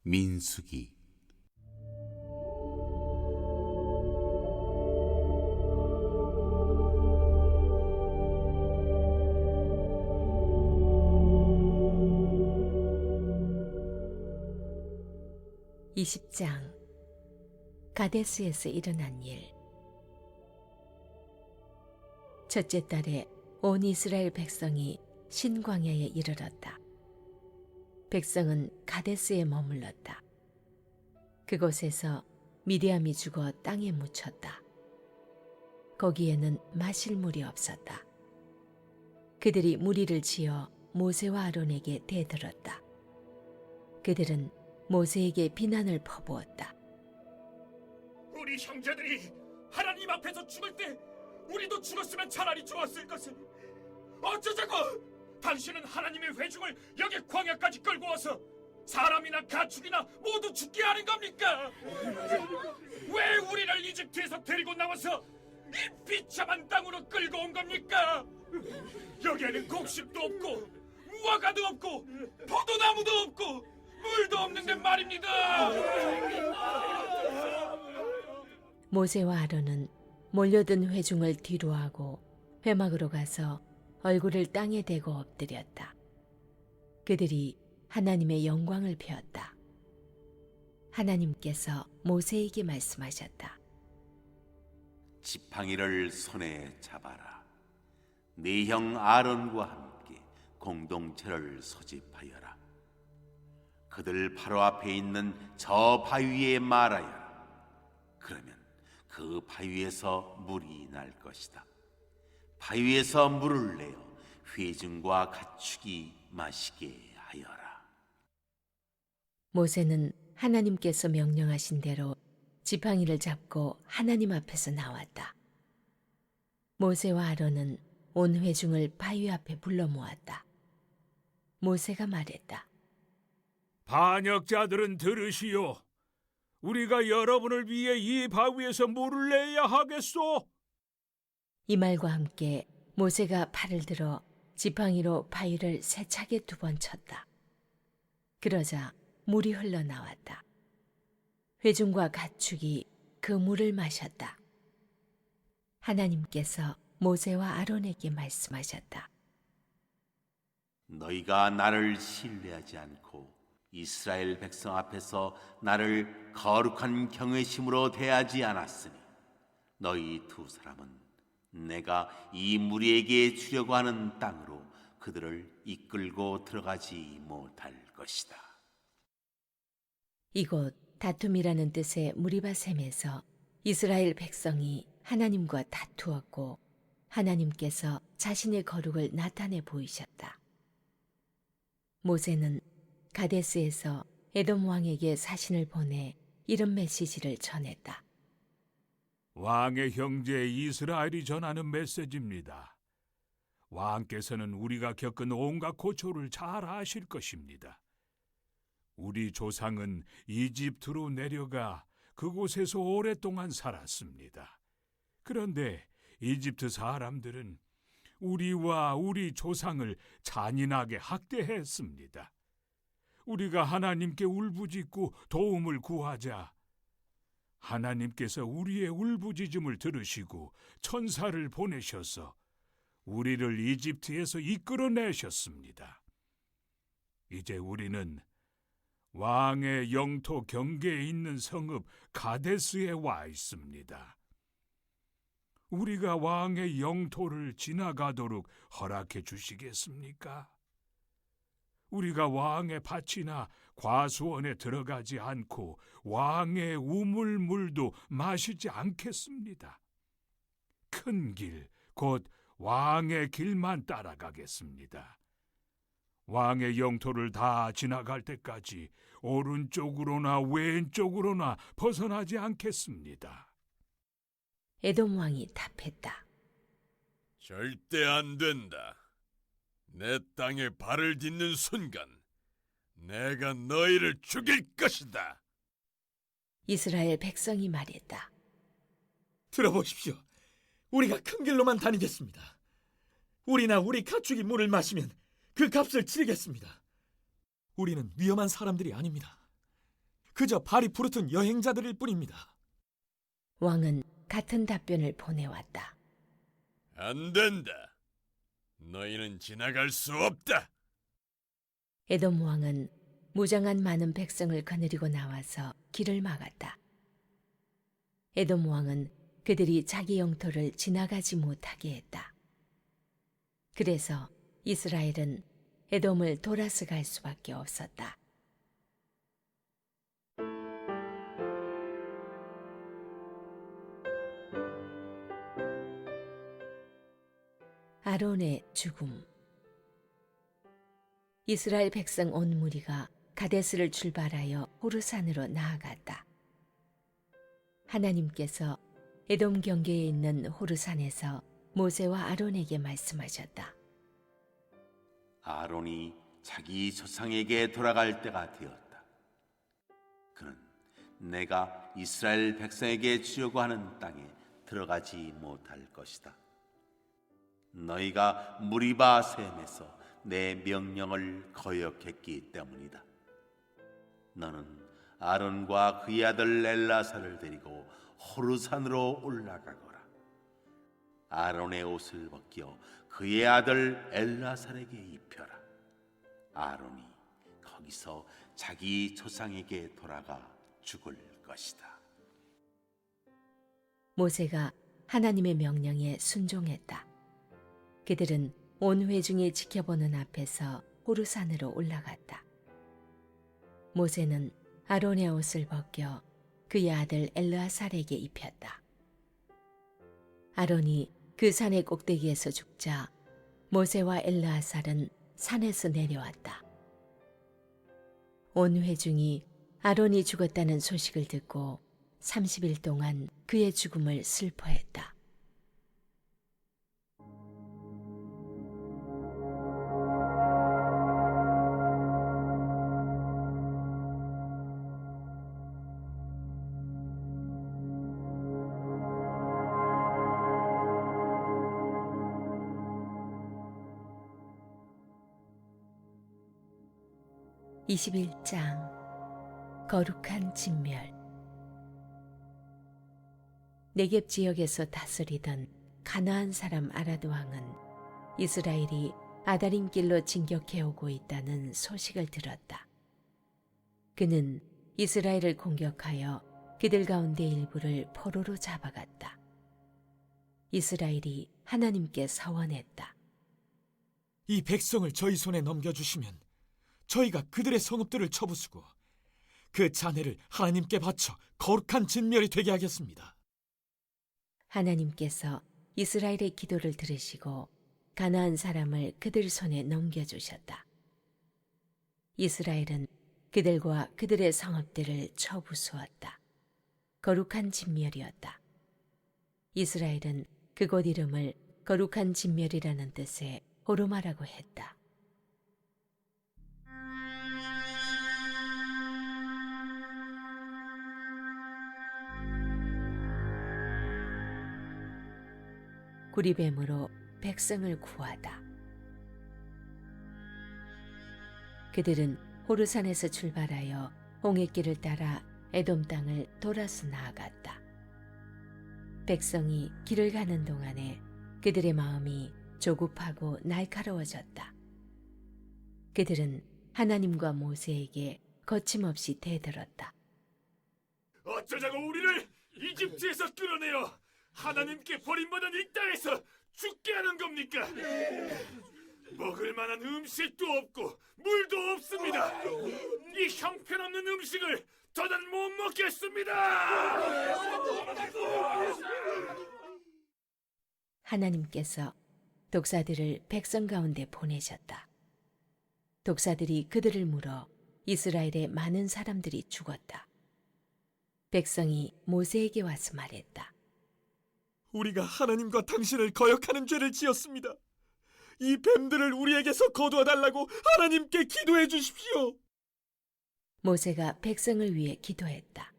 민수기 20장 가데스에서 일어난 일. 첫째 달에 온 이스라엘 백성이 신광야에 이르렀다. 백성은 가데스에 머물렀다. 그곳에서 미디암이 죽어 땅에 묻혔다. 거기에는 마실 물이 없었다. 그들이 무리를 지어 모세와 아론에게 대들었다. 그들은 모세에게 비난을 퍼부었다. 우리 형제들이 하나님 앞에서 죽을 때 우리도 죽었으면 차라리 좋았을 것을 어쩌자고! 당신은 하나님의 회중을 여기 광야까지 끌고 와서 사람이나 가축이나 모두 죽게 하는 겁니까? 왜 우리를 이집트에서 데리고 나와서 이 비참한 땅으로 끌고 온 겁니까? 여기에는 곡식도 없고 무화과도 없고 포도나무도 없고 물도 없는데 말입니다. 모세와 아론은 몰려든 회중을 뒤로하고 회막으로 가서 얼굴을 땅에 대고 엎드렸다. 그들이 하나님의 영광을 배웠다. 하나님께서 모세에게 말씀하셨다. 지팡이를 손에 잡아라. 네 형 아론과 함께 공동체를 소집하여라. 그들 바로 앞에 있는 저 바위에 말하여라. 그러면 그 바위에서 물이 날 것이다. 바위에서 물을 내어 회중과 가축이 마시게 하여라. 모세는 하나님께서 명령하신 대로 지팡이를 잡고 하나님 앞에서 나왔다. 모세와 아론은 온 회중을 바위 앞에 불러 모았다. 모세가 말했다. 반역자들은 들으시오. 우리가 여러분을 위해 이 바위에서 물을 내야 하겠소. 이 말과 함께 모세가 팔을 들어 지팡이로 바위를 세차게 2번 쳤다. 그러자 물이 흘러나왔다. 회중과 가축이 그 물을 마셨다. 하나님께서 모세와 아론에게 말씀하셨다. 너희가 나를 신뢰하지 않고 이스라엘 백성 앞에서 나를 거룩한 경외심으로 대하지 않았으니 너희 2사람은 내가 이 무리에게 주려고 하는 땅으로 그들을 이끌고 들어가지 못할 것이다. 이곳 다툼이라는 뜻의 무리바셈에서 이스라엘 백성이 하나님과 다투었고 하나님께서 자신의 거룩을 나타내 보이셨다. 모세는 가데스에서 에돔 왕에게 사신을 보내 이런 메시지를 전했다. 왕의 형제 이스라엘이 전하는 메시지입니다. 왕께서는 우리가 겪은 온갖 고초를 잘 아실 것입니다. 우리 조상은 이집트로 내려가 그곳에서 오랫동안 살았습니다. 그런데 이집트 사람들은 우리와 우리 조상을 잔인하게 학대했습니다. 우리가 하나님께 울부짖고 도움을 구하자 하나님께서 우리의 울부짖음을 들으시고 천사를 보내셔서 우리를 이집트에서 이끌어내셨습니다. 이제 우리는 왕의 영토 경계에 있는 성읍 가데스에 와 있습니다. 우리가 왕의 영토를 지나가도록 허락해 주시겠습니까? 우리가 왕의 밭이나 과수원에 들어가지 않고 왕의 우물물도 마시지 않겠습니다. 큰 길, 곧 왕의 길만 따라가겠습니다. 왕의 영토를 다 지나갈 때까지 오른쪽으로나 왼쪽으로나 벗어나지 않겠습니다. 에돔 왕이 답했다. 절대 안 된다. 내 땅에 발을 딛는 순간 내가 너희를 죽일 것이다. 이스라엘 백성이 말했다. 들어보십시오. 우리가 큰 길로만 다니겠습니다. 우리나 우리 가축이 물을 마시면 그 값을 치르겠습니다. 우리는 위험한 사람들이 아닙니다. 그저 발이 부르튼 여행자들일 뿐입니다. 왕은 같은 답변을 보내왔다. 안 된다. 너희는 지나갈 수 없다. 에돔 왕은 무장한 많은 백성을 거느리고 나와서 길을 막았다. 에돔 왕은 그들이 자기 영토를 지나가지 못하게 했다. 그래서 이스라엘은 에돔을 돌아서 갈 수밖에 없었다. 아론의 죽음. 이스라엘 백성 온 무리가 가데스를 출발하여 호르산으로 나아갔다. 하나님께서 에돔 경계에 있는 호르산에서 모세와 아론에게 말씀하셨다. 아론이 자기 조상에게 돌아갈 때가 되었다. 그는 내가 이스라엘 백성에게 주려고 하는 땅에 들어가지 못할 것이다. 너희가 무리바 셈에서 내 명령을 거역했기 때문이다. 너는 아론과 그의 아들 엘라사를 데리고 호르산으로 올라가거라. 아론의 옷을 벗겨 그의 아들 엘라살에게 입혀라. 아론이 거기서 자기 조상에게 돌아가 죽을 것이다. 모세가 하나님의 명령에 순종했다. 그들은 온 회중이 지켜보는 앞에서 호르산으로 올라갔다. 모세는 아론의 옷을 벗겨 그의 아들 엘르아살에게 입혔다. 아론이 그 산의 꼭대기에서 죽자 모세와 엘르아살은 산에서 내려왔다. 온 회중이 아론이 죽었다는 소식을 듣고 30일 동안 그의 죽음을 슬퍼했다. (21장) 거룩한 진멸. 네겝 지역에서 다스리던 가나안 사람 아라드 왕은 이스라엘이 아다림 길로 진격해오고 있다는 소식을 들었다. 그는 이스라엘을 공격하여 그들 가운데 일부를 포로로 잡아갔다. 이스라엘이 하나님께 서원했다. 이 백성을 저희 손에 넘겨주시면 저희가 그들의 성읍들을 쳐부수고 그 잔해를 하나님께 바쳐 거룩한 진멸이 되게 하겠습니다. 하나님께서 이스라엘의 기도를 들으시고 가나안 사람을 그들 손에 넘겨주셨다. 이스라엘은 그들과 그들의 성읍들을 쳐부수었다. 거룩한 진멸이었다. 이스라엘은 그곳 이름을 거룩한 진멸이라는 뜻의 호르마라고 했다. 구리뱀으로 백성을 구하다. 그들은 호르산에서 출발하여 홍해길을 따라 에돔 땅을 돌아서 나아갔다. 백성이 길을 가는 동안에 그들의 마음이 조급하고 날카로워졌다. 그들은 하나님과 모세에게 거침없이 대들었다. 어쩌자고 우리를 이집트에서 끌어내어 하나님께 버림받은 이 땅에서 죽게 하는 겁니까? 먹을 만한 음식도 없고 물도 없습니다. 이 형편없는 음식을 더는 못 먹겠습니다. 하나님께서 독사들을 백성 가운데 보내셨다. 독사들이 그들을 물어 이스라엘의 많은 사람들이 죽었다. 백성이 모세에게 와서 말했다. 우리가 하나님과 당신을 거역하는 죄를 지었습니다. 이 뱀들을 우리에게서 거두어 달라고 하나님께 기도해 주십시오. 모세가 백성을 위해 기도했다.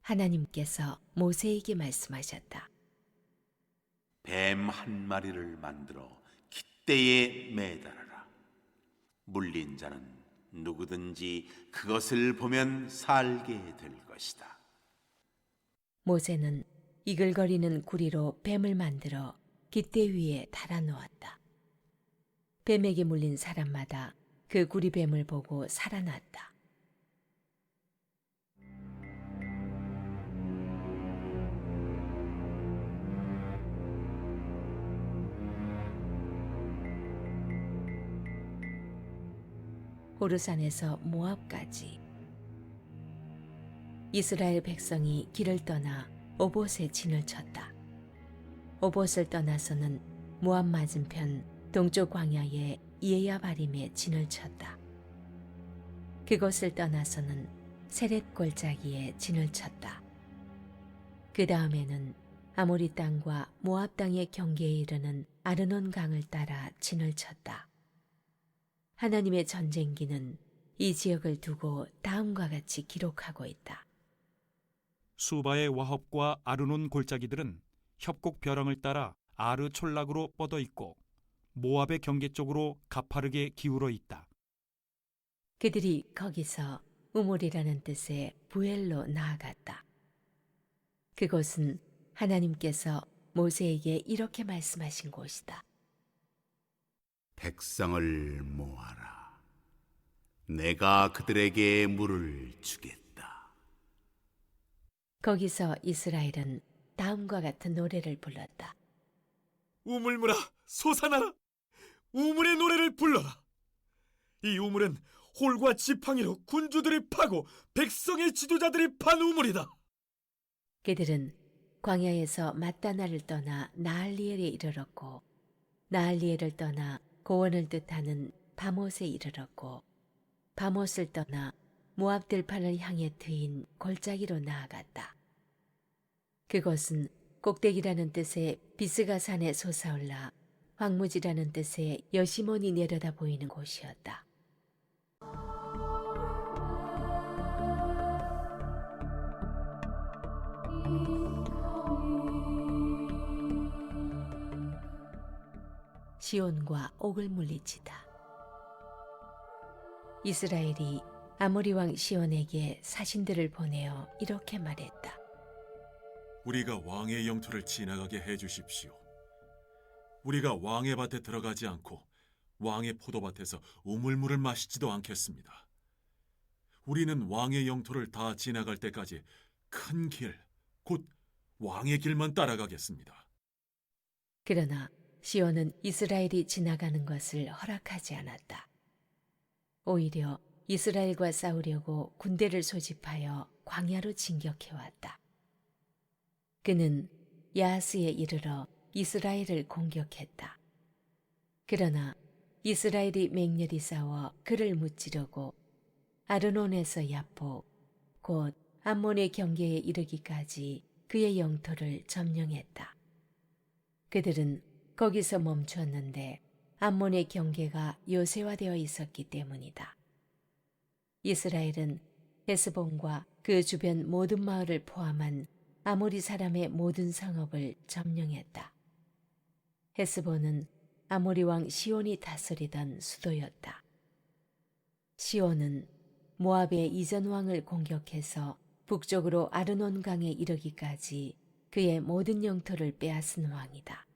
하나님께서 모세에게 말씀하셨다. 뱀 한 마리를 만들어 깃대에 매달아라. 물린 자는 누구든지 그것을 보면 살게 될 것이다. 모세는 이글거리는 구리로 뱀을 만들어 깃대 위에 달아놓았다. 뱀에게 물린 사람마다 그 구리뱀을 보고 살아났다. 호르산에서 모압까지. 이스라엘 백성이 길을 떠나 오봇에 진을 쳤다. 오봇을 떠나서는 모압 맞은편 동쪽 광야의 이에야바림에 진을 쳤다. 그곳을 떠나서는 세렛 골짜기에 진을 쳤다. 그 다음에는 아모리 땅과 모압 땅의 경계에 이르는 아르논 강을 따라 진을 쳤다. 하나님의 전쟁기는 이 지역을 두고 다음과 같이 기록하고 있다. 수바의 와합과 아르논 골짜기들은 협곡 벼랑을 따라 아르 촌락으로 뻗어 있고 모압의 경계 쪽으로 가파르게 기울어 있다. 그들이 거기서 우물이라는 뜻의 부엘로 나아갔다. 그곳은 하나님께서 모세에게 이렇게 말씀하신 곳이다. 백성을 모아라. 내가 그들에게 물을 주겠다. 거기서 이스라엘은 다음과 같은 노래를 불렀다. 우물물아 솟아나라. 우물의 노래를 불러라. 이 우물은 홀과 지팡이로 군주들이 파고 백성의 지도자들이 판 우물이다. 그들은 광야에서 mat다나를 떠나 나할리엘에 이르렀고 나할리엘을 떠나 고원을 뜻하는 바못에 이르렀고 바못을 떠나 모압 들판을 향해 트인 골짜기로 나아갔다. 그것은 꼭대기라는 뜻의 비스가산에 솟아올라 황무지라는 뜻의 여시몬이 내려다 보이는 곳이었다. 시온과 옥을 물리치다. 이스라엘이 아모리 왕 시온에게 사신들을 보내어 이렇게 말했다. 우리가 왕의 영토를 지나가게 해주십시오. 우리가 왕의 밭에 들어가지 않고 왕의 포도밭에서 우물물을 마시지도 않겠습니다. 우리는 왕의 영토를 다 지나갈 때까지 큰 길, 곧 왕의 길만 따라가겠습니다. 그러나 시온은 이스라엘이 지나가는 것을 허락하지 않았다. 오히려 이스라엘과 싸우려고 군대를 소집하여 광야로 진격해왔다. 그는 야하스에 이르러 이스라엘을 공격했다. 그러나 이스라엘이 맹렬히 싸워 그를 무찌르고 아르논에서 야포, 곧 암몬의 경계에 이르기까지 그의 영토를 점령했다. 그들은 거기서 멈추었는데 암몬의 경계가 요새화되어 있었기 때문이다. 이스라엘은 헤스본과 그 주변 모든 마을을 포함한 아모리 사람의 모든 성읍을 점령했다. 헤스본은 아모리 왕 시온이 다스리던 수도였다. 시온은 모압의 이전 왕을 공격해서 북쪽으로 아르논 강에 이르기까지 그의 모든 영토를 빼앗은 왕이다.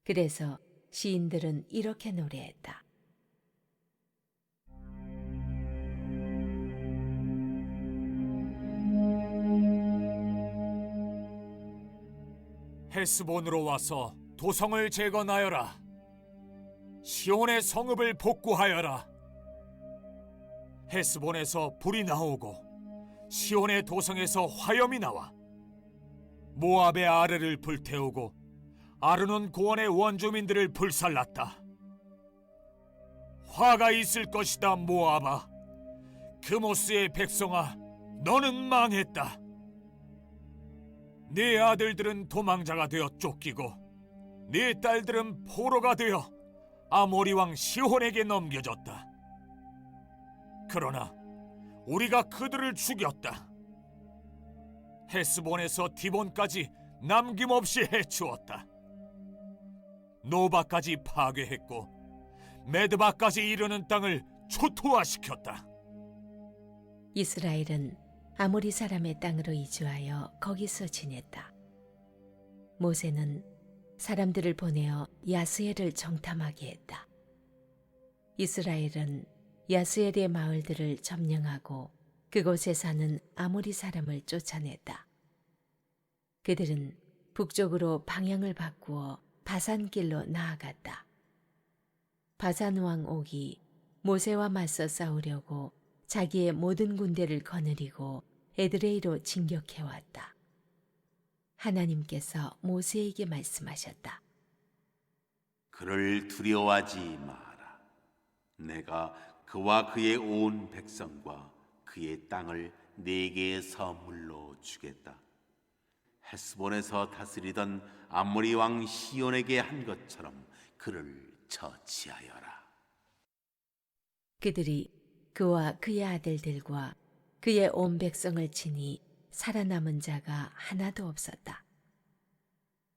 그래서 시인들은 이렇게 노래했다. 헤스본으로 와서 도성을 재건하여라. 시온의 성읍을 복구하여라. 헤스본에서 불이 나오고 시온의 도성에서 화염이 나와 모압의 아르를 불태우고 아르논 고원의 원주민들을 불살랐다. 화가 있을 것이다, 모압아. 그모스의 백성아, 너는 망했다. 네 아들들은 도망자가 되어 쫓기고 네 딸들은 포로가 되어 아모리 왕 시혼에게 넘겨졌다. 그러나 우리가 그들을 죽였다. 헤스본에서 디본까지 남김없이 해치웠다. 노바까지 파괴했고 메드바까지 이르는 땅을 초토화시켰다. 이스라엘은 아모리 사람의 땅으로 이주하여 거기서 지냈다. 모세는 사람들을 보내어 야스엘을 정탐하게 했다. 이스라엘은 야스엘의 마을들을 점령하고 그곳에 사는 아모리 사람을 쫓아냈다. 그들은 북쪽으로 방향을 바꾸어 바산길로 나아갔다. 바산 왕 옥이 모세와 맞서 싸우려고 자기의 모든 군대를 거느리고 에드레이로 진격해왔다. 하나님께서 모세에게 말씀하셨다. 그를 두려워하지 마라. 내가 그와 그의 온 백성과 그의 땅을 네게 선물로 주겠다. 헤스본에서 다스리던 아모리 왕 시온에게 한 것처럼 그를 처치하여라. 그들이 그와 그의 아들들과 그의 온 백성을 치니 살아남은 자가 하나도 없었다.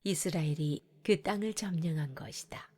이스라엘이 그 땅을 점령한 것이다.